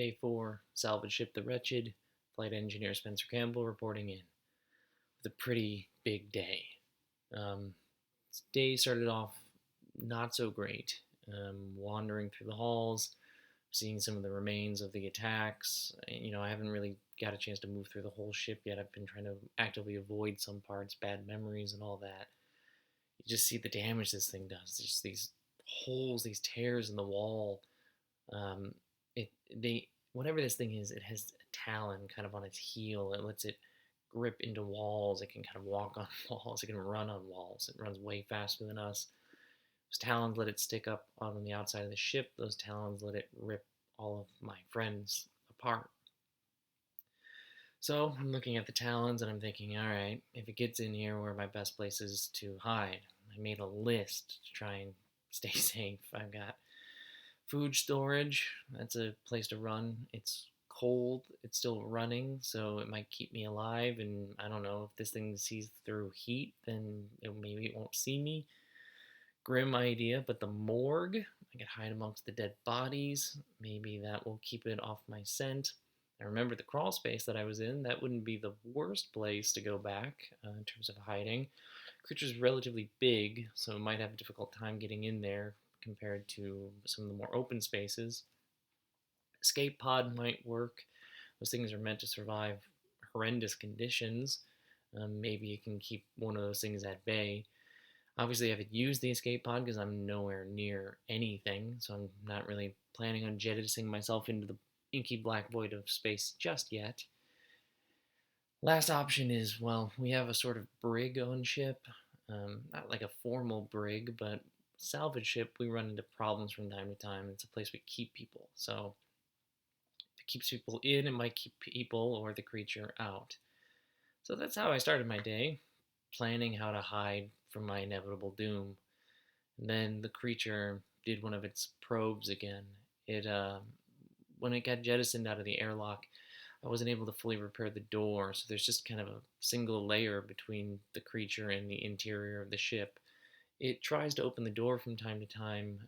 Day 4, salvage ship The Wretched, flight engineer Spencer Campbell reporting in with a pretty big day. This day started off not so great. Wandering through the halls, seeing some of the remains of the attacks. I haven't really got a chance to move through the whole ship yet. I've been trying to actively avoid some parts, bad memories, and all that. You just see the damage this thing does. Just these holes, these tears in the wall. Um, whatever this thing is, it has a talon kind of on its heel. It lets it grip into walls. It can kind of walk on walls. It can run on walls. It runs way faster than us. Those talons let it stick up on the outside of the ship. Those talons let it rip all of my friends apart. So I'm looking at the talons and I'm thinking, all right, if it gets in here, where are my best places to hide? I made a list to try and stay safe. I've got food storage. That's a place to run. It's cold. It's still running, so it might keep me alive. And I don't know, if this thing sees through heat, then maybe it won't see me. Grim idea, but the morgue, I could hide amongst the dead bodies. Maybe that will keep it off my scent. I remember the crawl space that I was in. That wouldn't be the worst place to go back in terms of hiding. Creature's relatively big, so it might have a difficult time getting in there compared to some of the more open spaces. Escape pod might work. Those things are meant to survive horrendous conditions. Maybe you can keep one of those things at bay. Obviously, I haven't used the escape pod because I'm nowhere near anything, so I'm not really planning on jettisoning myself into the inky black void of space just yet. Last option is, well, we have a sort of brig on ship. Not like a formal brig, but salvage ship. We run into problems from time to time. It's a place we keep people, so if it keeps people in, it might keep people or the creature out. So that's how I started my day, planning how to hide from my inevitable doom. And then the creature did one of its probes again. When it got jettisoned out of the airlock, I wasn't able to fully repair the door, so there's just kind of a single layer between the creature and the interior of the ship. It tries to open the door from time to time.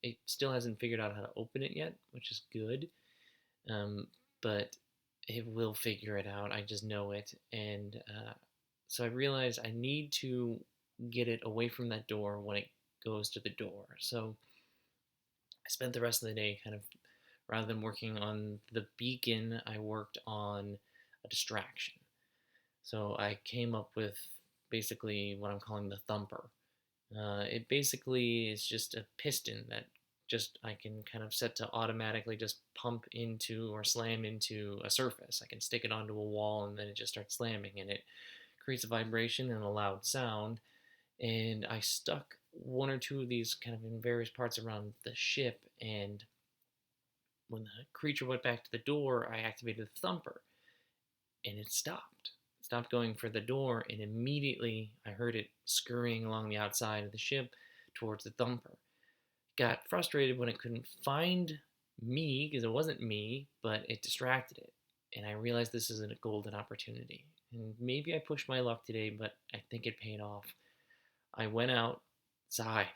It still hasn't figured out how to open it yet, which is good. But it will figure it out. I just know it. And so I realized I need to get it away from that door when it goes to the door. So I spent the rest of the day kind of, rather than working on the beacon, I worked on a distraction. So I came up with basically what I'm calling the thumper. It basically is just a piston that just I can kind of set to automatically just pump into or slam into a surface. I can stick it onto a wall and then it just starts slamming, and it creates a vibration and a loud sound. And I stuck one or two of these kind of in various parts around the ship, and when the creature went back to the door, I activated the thumper, and it stopped. It stopped going for the door, and immediately I heard it scurrying along the outside of the ship towards the thumper. Got frustrated when it couldn't find me, because it wasn't me, but it distracted it. And I realized this is a golden opportunity. And maybe I pushed my luck today, but I think it paid off. I went outside,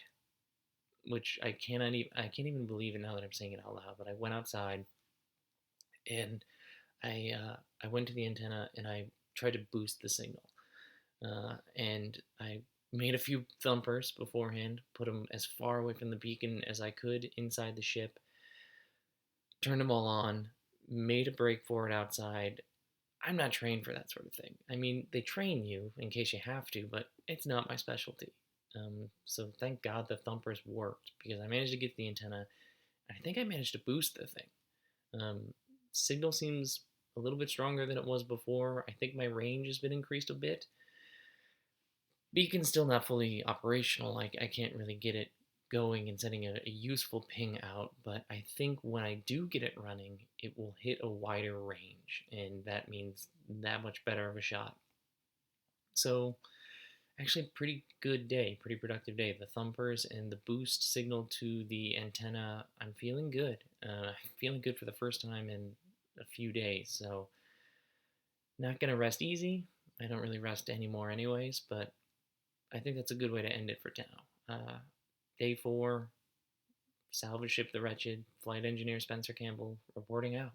which I can't even believe it now that I'm saying it out loud, but I went outside and I went to the antenna and I tried to boost the signal. And I made a few thumpers beforehand, put them as far away from the beacon as I could inside the ship, turned them all on, made a break for it outside. I'm not trained for that sort of thing. I mean, they train you in case you have to, but it's not my specialty. So thank God the thumpers worked, because I managed to get the antenna, and I think I managed to boost the thing. Signal seems a little bit stronger than it was before. I think my range has been increased a bit. Beacon's still not fully operational. I can't really get it going and sending a useful ping out, but I think when I do get it running, it will hit a wider range, and that means that much better of a shot. So, actually, pretty good day, pretty productive day. The thumpers and the boost signal to the antenna, I'm feeling good. I'm feeling good for the first time in a few days, so not gonna rest easy. I don't really rest anymore anyways, but I think that's a good way to end it for now. Day 4, Salvage ship The Wretched, Flight Engineer Spencer Campbell, reporting out.